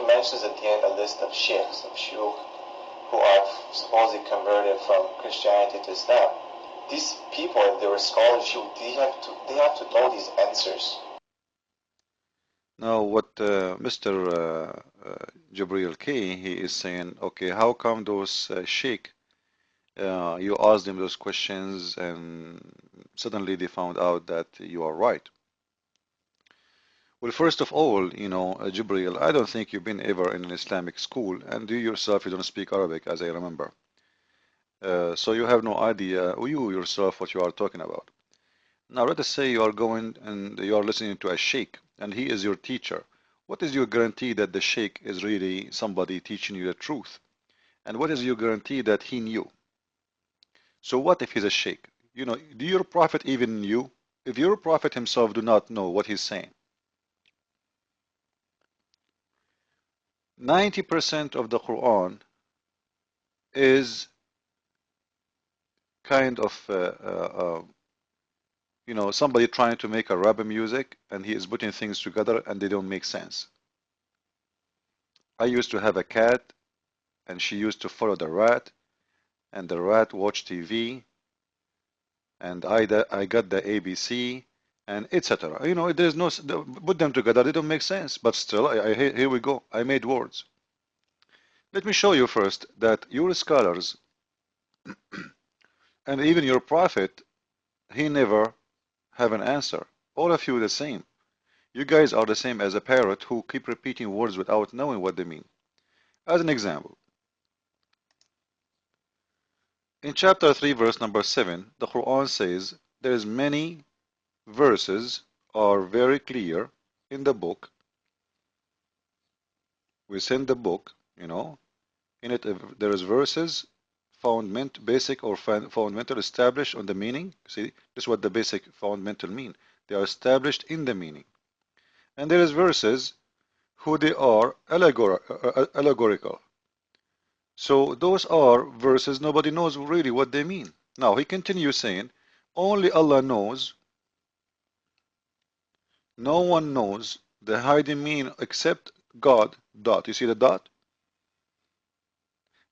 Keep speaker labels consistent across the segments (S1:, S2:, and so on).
S1: he mentions at the end a list of sheikhs, of shuyukh, who are supposedly converted from Christianity to Islam. These people, if they were scholars, they have to know these answers.
S2: Now, what Mr. Jabril K, he is saying, okay, how come those sheikh, you asked them those questions and suddenly they found out that you are right? Well, first of all, Jibril, I don't think you've been ever in an Islamic school, and you yourself, you don't speak Arabic, as I remember. So you have no idea, you yourself, what you are talking about. Now, let us say you are going and you are listening to a sheikh, and he is your teacher. What is your guarantee that the sheikh is really somebody teaching you the truth? And what is your guarantee that he knew? So what if he's a sheikh? Do your prophet even knew? If your prophet himself do not know what he's saying, 90% of the Quran is kind of somebody trying to make a rap music and he is putting things together and they don't make sense. I used to have a cat and she used to follow the rat and the rat watched TV and I got the ABC and etc. There's no put them together, they don't make sense, but still here we go, I made words. Let me show you first that your scholars and even your prophet, he never have an answer. All of you the same. You guys are the same as a parrot who keep repeating words without knowing what they mean. As an example, in chapter 3 verse number 7, the Quran says there is many verses are very clear in the book. We send the book, in it there is verses basic or fundamental established on the meaning. See, this is what the basic fundamental mean. They are established in the meaning. And there is verses who they are allegorical. So those are verses nobody knows really what they mean. Now he continues saying, only Allah knows, no one knows the hiding meaning except God. Dot. You see the dot?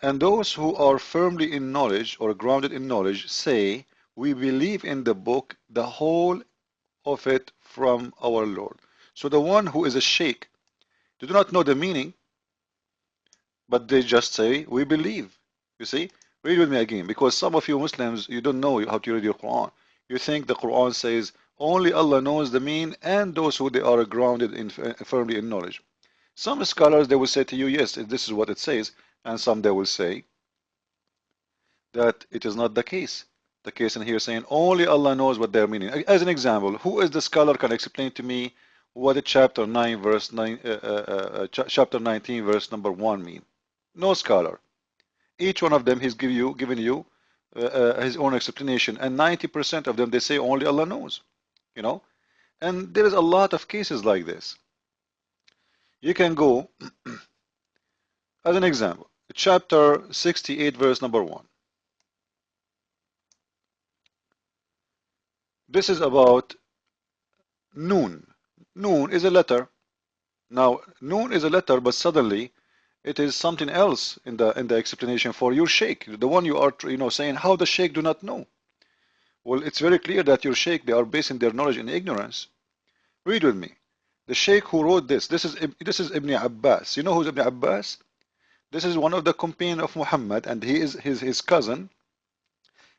S2: And those who are firmly in knowledge or grounded in knowledge say, we believe in the book, the whole of it from our Lord. So the one who is a sheikh, they do not know the meaning, but they just say, we believe. You see? Read with me again, because some of you Muslims, you don't know how to read your Quran. You think the Quran says, only Allah knows the mean and those who they are grounded in firmly in knowledge. Some scholars, they will say to you, yes, this is what it says, and some they will say that it is not the case. The case in here saying, only Allah knows what they're meaning. As an example, who is the scholar can explain to me what chapter 9 verse 9 chapter 19 verse number 1 mean? No scholar. Each one of them he's given you his own explanation, and 90% of them they say only Allah knows. And there is a lot of cases like this. You can go as an example, chapter 68 verse number 1. This is about Noon. Noon is a letter. Now Noon is a letter, but suddenly it is something else in the explanation for your sheikh, the one you are saying how the sheikh do not know. Well, it's very clear that your sheikh, they are basing their knowledge in ignorance. Read with me. The sheikh who wrote this is Ibn Abbas. You know who's Ibn Abbas? This is one of the companions of Muhammad, and he is his cousin.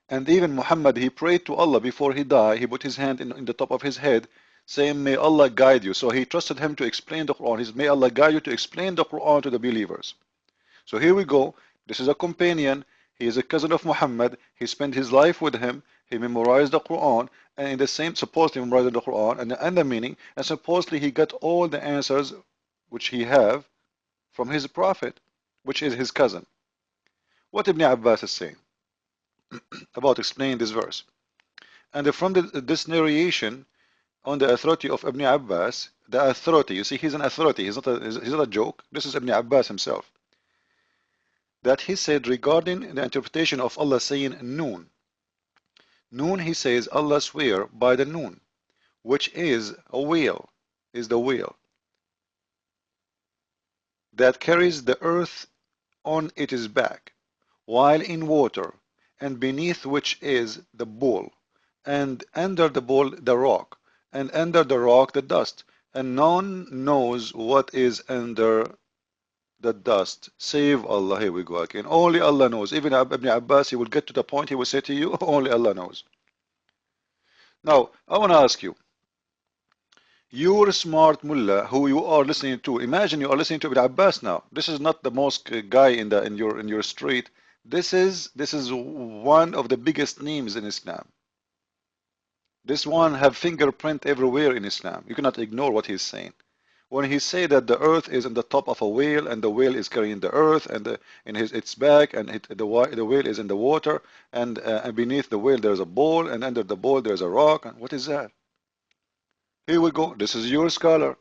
S2: And even Muhammad, he prayed to Allah before he died. He put his hand in the top of his head, saying, may Allah guide you. So he trusted him to explain the Quran. He said, may Allah guide you to explain the Quran to the believers. So here we go. This is a companion. He is a cousin of Muhammad. He spent his life with him. He memorized the Quran, and in the same, supposedly memorized the Quran and the meaning, and supposedly he got all the answers which he have from his prophet, which is his cousin. What Ibn Abbas is saying about explaining this verse. And from this narration on the authority of Ibn Abbas, the authority, you see, he's an authority, he's not a joke. This is Ibn Abbas himself. That he said regarding the interpretation of Allah saying Noon. Noon, he says, Allah swear by the Noon, which is a whale, is the whale. that carries the earth on its back, while in water, and beneath which is the bowl, and under the bowl the rock, and under the rock the dust, and none knows what is under the dust save Allah. Here we go again. Only Allah knows. Even Ibn Abbas, he will get to the point, he will say to you, only Allah knows. Now, I want to ask you, you're a smart mullah who you are listening to. Imagine you are listening to Ibn Abbas now. This is not the mosque guy in your street. This is one of the biggest names in Islam. This one have fingerprint everywhere in Islam. You cannot ignore what he's saying. When he say that the earth is on the top of a whale and the whale is carrying the earth and in its back, and the whale is in the water, and beneath the whale there's a bowl, and under the bowl there's a rock. And what is that? Here we go. This is your scholar.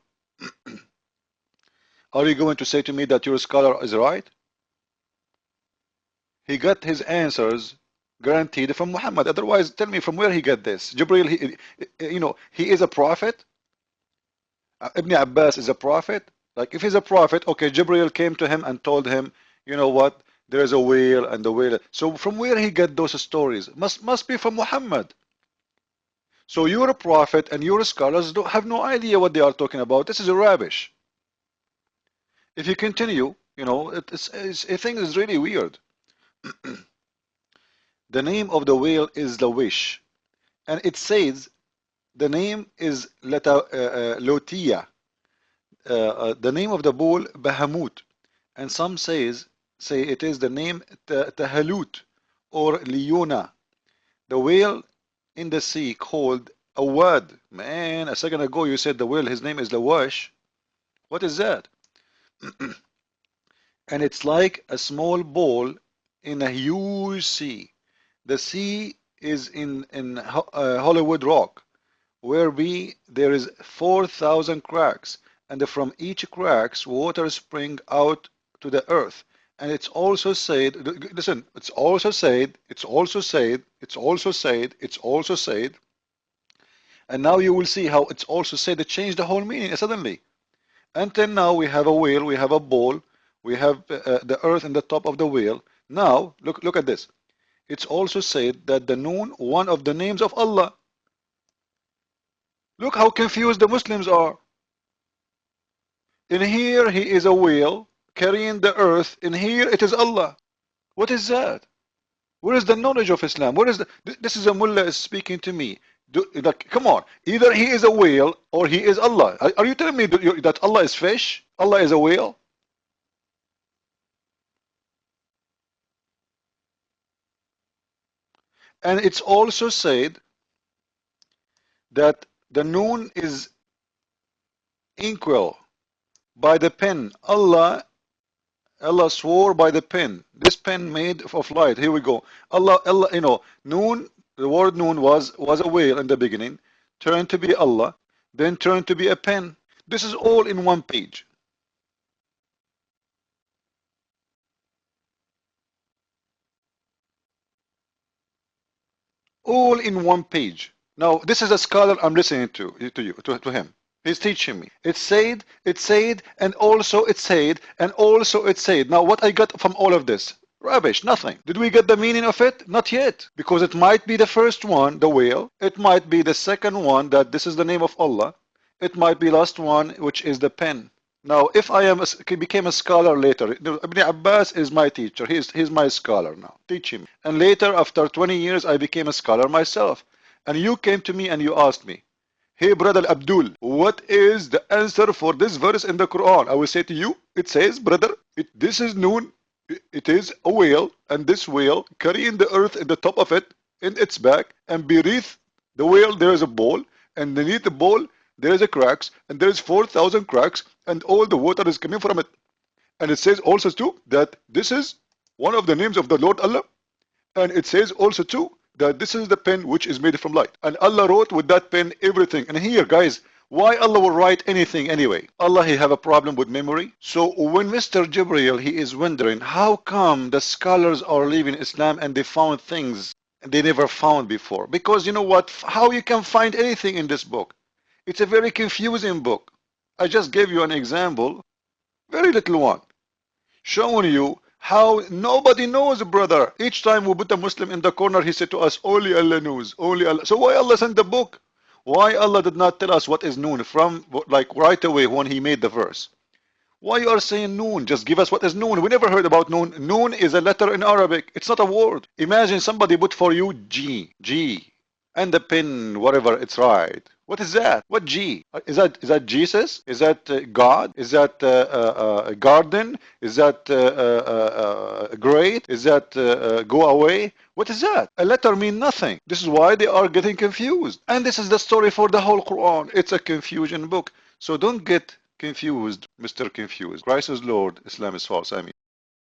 S2: Are you going to say to me that your scholar is right? He got his answers guaranteed from Muhammad. Otherwise, tell me from where he got this. Jibril, he is a prophet. Ibn Abbas is a prophet. Like, if he's a prophet, okay, Jibril came to him and told him, you know what, there is a whale and the whale. So from where he got those stories? Must be from Muhammad. So you're a prophet and your scholars have no idea what they are talking about. This is rubbish. If you continue, I think it's really weird. The name of the whale is the wish, and it says the name is Lotia. The name of the bull Bahamut, and some say it is the name Tahalut or Leona. The whale in the sea called Awad. Man, a second ago you said the whale, his name is Lawash. What is that? And it's like a small ball in a huge sea. The sea is in Hollywood Rock, where there is 4,000 cracks, and from each cracks water spring out to the earth. And it's also said, listen, it's also said, and now you will see how it's also said. It changed the whole meaning suddenly. Until now we have a whale, we have a ball, we have the earth in the top of the whale. Now look at this. It's also said that the Noon, one of the names of Allah. Look how confused the Muslims are. In here he is a whale carrying the earth. In here it is Allah. What is that? Where is the knowledge of Islam? Where is this is a mullah is speaking to me. Come on, either he is a whale or he is Allah. Are you telling me that Allah is fish? Allah is a whale? And it's also said that the Noon is inkwell by the pen. Allah swore by the pen. This pen made of light. Here we go. Allah, Noon, the word Noon was a whale in the beginning, turned to be Allah, then turned to be a pen. This is all in one page. All in one page. Now, this is a scholar I'm listening to him. He's teaching me. It said, and also it said, and also it said. Now, what I got from all of this? Rubbish, nothing. Did we get the meaning of it? Not yet. Because it might be the first one, the whale. It might be the second one, that this is the name of Allah. It might be last one, which is the pen. Now, if I became a scholar later, Ibn Abbas is my teacher. He's my scholar now. Teach him. And later, after 20 years, I became a scholar myself. And you came to me and you asked me, hey, brother Abdul, what is the answer for this verse in the Quran? I will say to you, it says, brother, this is Noon. It is a whale, and this whale carrying the earth in the top of it, in its back, and beneath the whale there is a bowl, and beneath the bowl there is a cracks, and there is 4,000 cracks, and all the water is coming from it. And it says also too that this is one of the names of the Lord Allah, and it says also too that this is the pen which is made from light, and Allah wrote with that pen everything. And here, guys, why Allah will write anything anyway? Allah, he have a problem with memory. So when Mr. Jibril, he is wondering how come the scholars are leaving Islam and they found things they never found before. Because you know what, how you can find anything in this book? It's a very confusing book. I just gave you an example. Very little one. Showing you how nobody knows, brother. Each time we put a Muslim in the corner, he said to us, only Allah knows, only Allah. So why Allah sent the book? Why Allah did not tell us what is noon from, like, right away when he made the verse? Why you are saying noon? Just give us what is noon. We never heard about noon. Noon is a letter in Arabic. It's not a word. Imagine somebody put for you G, and the pin, whatever, it's right. What is that? What G? Is that Jesus? Is that God? Is that garden? Is that great? Is that go away? What is that? A letter mean nothing. This is why they are getting confused. And this is the story for the whole Quran. It's a confusion book. So don't get confused, Mr. Confused. Christ is Lord, Islam is false. I mean.